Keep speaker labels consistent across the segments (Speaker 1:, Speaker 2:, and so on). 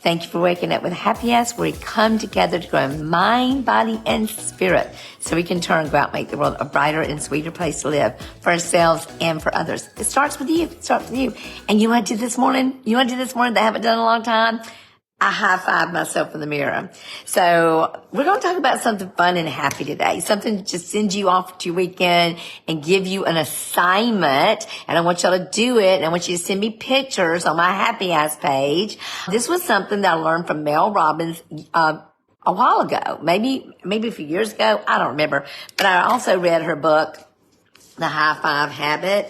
Speaker 1: Thank you for waking up with Happy Ass, where we come together to grow in mind, body, and spirit so we can turn, go out, make the world a brighter and sweeter place to live for ourselves and for others. It starts with you. It starts with you. And you know what I did this morning? You know what I did this morning that I haven't done in a long time? I high-fived myself in the mirror. So we're going to talk about something fun and happy today. Something to just send you off to your weekend and give you an assignment. And I want y'all to do it. And I want you to send me pictures on my Happy Ass page. This was something that I learned from Mel Robbins a while ago. Maybe a few years ago. I don't remember. But I also read her book, The High Five Habit.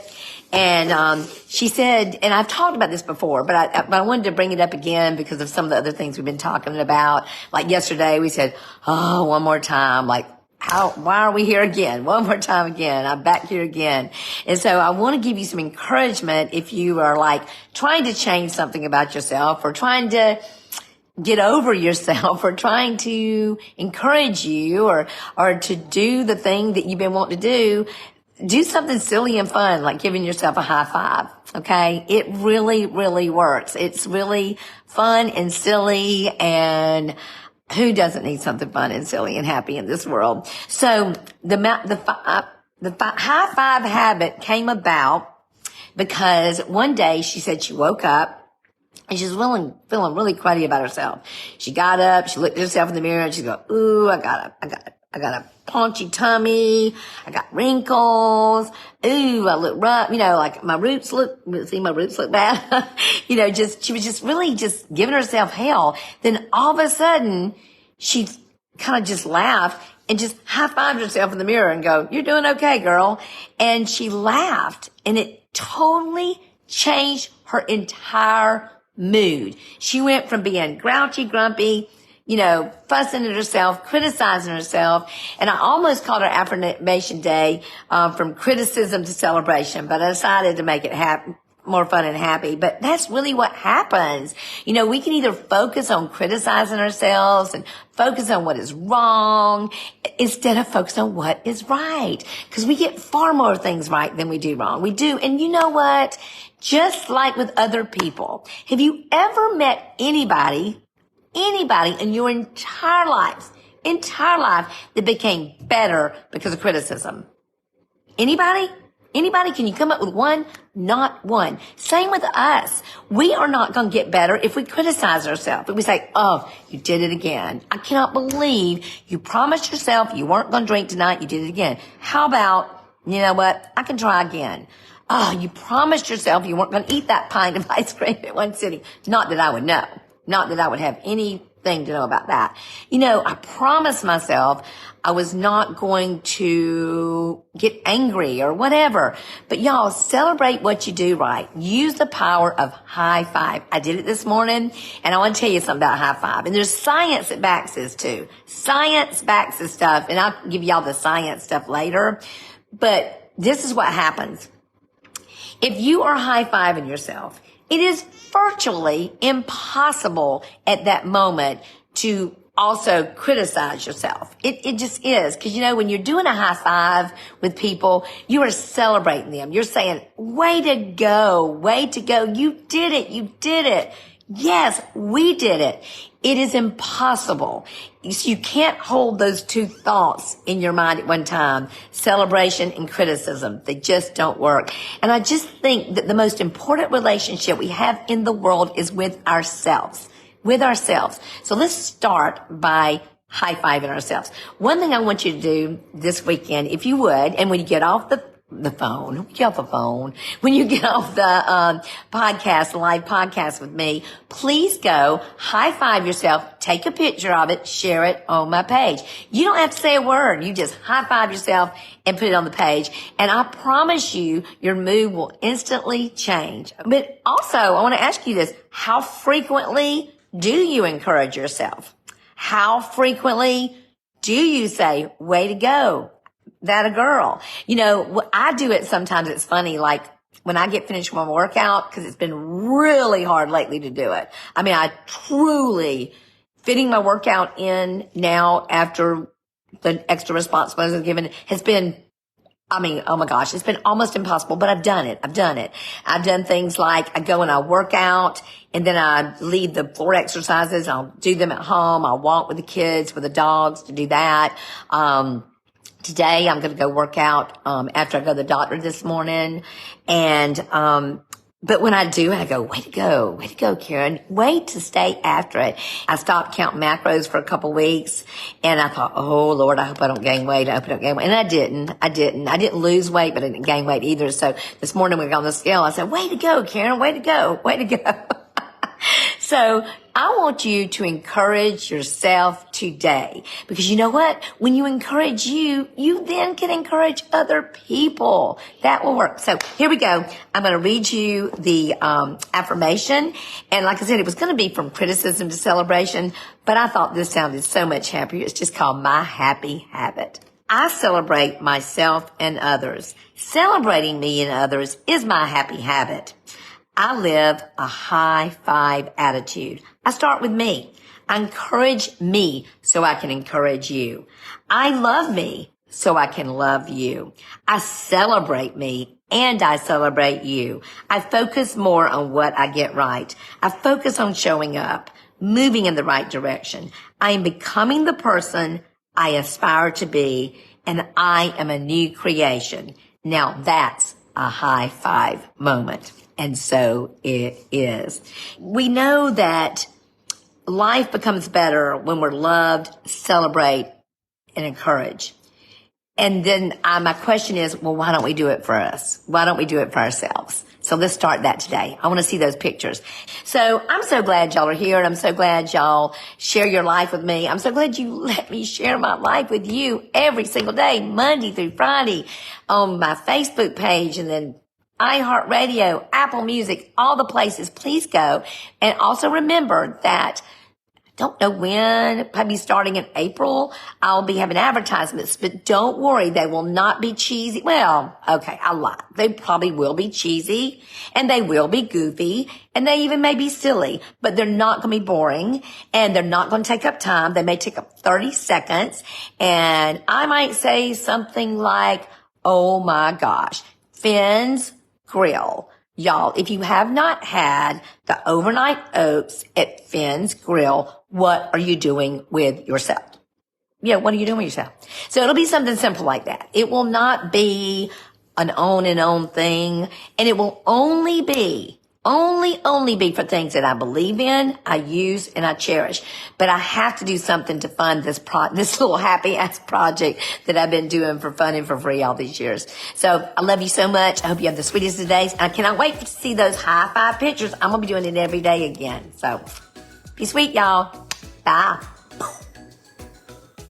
Speaker 1: And she said, and I've talked about this before, but I wanted to bring it up again because of some of the other things we've been talking about. Like yesterday, we said, one more time. Like, why are we here again? One more time again. I'm back here again. And so I want to give you some encouragement if you are like trying to change something about yourself or trying to get over yourself or trying to encourage you or to do the thing that you've been wanting to do. Do something silly and fun, like giving yourself a high five, okay? It really, really works. It's really fun and silly, and who doesn't need something fun and silly and happy in this world? So the high five habit came about because one day she said she woke up and she's feeling really cruddy about herself. She got up, she looked at herself in the mirror, and she's going, ooh, I got a paunchy tummy. I got wrinkles. Ooh, I look rough. Like my roots look bad. She was just really just giving herself hell. Then all of a sudden, she kind of just laughed and just high-fived herself in the mirror and go, you're doing okay, girl. And she laughed, and it totally changed her entire mood. She went from being grouchy, grumpy, fussing at herself, criticizing herself. And I almost called her affirmation day, from criticism to celebration, but I decided to make it more fun and happy. But that's really what happens. We can either focus on criticizing ourselves and focus on what is wrong instead of focus on what is right. Because we get far more things right than we do wrong. We do. And you know what? Just like with other people, have you ever met anybody in your entire life that became better because of criticism? Anybody? Can you come up with one? Not one. Same with us. We are not going to get better if we criticize ourselves. If we say, oh, you did it again. I cannot believe you promised yourself you weren't going to drink tonight. You did it again. How about, you know what? I can try again. Oh, you promised yourself you weren't going to eat that pint of ice cream at one sitting. Not that I would know. Not that I would have anything to know about that. I promised myself I was not going to get angry or whatever. But y'all, celebrate what you do right. Use the power of high five. I did it this morning, and I want to tell you something about high five. And there's science that backs this too. Science backs this stuff, and I'll give y'all the science stuff later. But this is what happens. If you are high-fiving yourself, it is virtually impossible at that moment to also criticize yourself. It just is. Because, when you're doing a high five with people, you are celebrating them. You're saying, way to go. You did it. Yes, we did it. It is impossible. You can't hold those two thoughts in your mind at one time. Celebration and criticism. They just don't work. And I just think that the most important relationship we have in the world is with ourselves. So let's start by high-fiving ourselves. One thing I want you to do this weekend, if you would, and when you get off the phone, when you get off the live podcast with me, please go high-five yourself, take a picture of it, share it on my page. You don't have to say a word. You just high-five yourself and put it on the page. And I promise you, your mood will instantly change. But also, I want to ask you this. How frequently do you encourage yourself? How frequently do you say, way to go? That a girl. I do it sometimes. It's funny, like when I get finished with my workout, because it's been really hard lately to do it. I truly fitting my workout in now after the extra responsibilities I've given has been I mean, oh my gosh, it's been almost impossible, but I've done it. I've done things like I go and I work out, and then I leave the floor exercises. I'll do them at home. I'll walk with the kids, with the dogs to do that. Today I'm going to go work out, after I go to the doctor this morning. And, but when I do, I go, way to go, Karen. Way to stay after it. I stopped counting macros for a couple weeks, and I thought, oh Lord, I hope I don't gain weight. And I didn't. I didn't lose weight, but I didn't gain weight either. So this morning we got on the scale. I said, way to go, Karen. Way to go. So I want you to encourage yourself today, because you know what? When you encourage you then can encourage other people. That will work. So here we go. I'm going to read you the affirmation. And like I said, it was going to be from criticism to celebration, but I thought this sounded so much happier. It's just called My Happy Habit. I celebrate myself and others. Celebrating me and others is my happy habit. I live a high five attitude. I start with me. I encourage me so I can encourage you. I love me so I can love you. I celebrate me and I celebrate you. I focus more on what I get right. I focus on showing up, moving in the right direction. I am becoming the person I aspire to be, and I am a new creation. Now that's a high five moment. And so it is. We know that life becomes better when we're loved, celebrate, and encourage. And then my question is, well, why don't we do it for us? Why don't we do it for ourselves? So let's start that today. I want to see those pictures. So I'm so glad y'all are here, and I'm so glad y'all share your life with me. I'm so glad you let me share my life with you every single day, Monday through Friday, on my Facebook page, and then iHeartRadio, Apple Music, all the places. Please go. And also remember that, I don't know when, probably starting in April, I'll be having advertisements, but don't worry, they will not be cheesy. Well, okay, I lied. They probably will be cheesy, and they will be goofy, and they even may be silly, but they're not going to be boring, and they're not going to take up time. They may take up 30 seconds, and I might say something like, oh my gosh, Finn's Grill. Y'all, if you have not had the overnight oats at Finn's Grill, what are you doing with yourself? Yeah, what are you doing with yourself? So it'll be something simple like that. It will not be an on and on thing, and it will only be for things that I believe in, I use, and I cherish. But I have to do something to fund this little happy ass project that I've been doing for fun and for free all these years. So I love you so much. I hope you have the sweetest of days. I cannot wait to see those high five pictures. I'm going to be doing it every day again. So be sweet, y'all. Bye.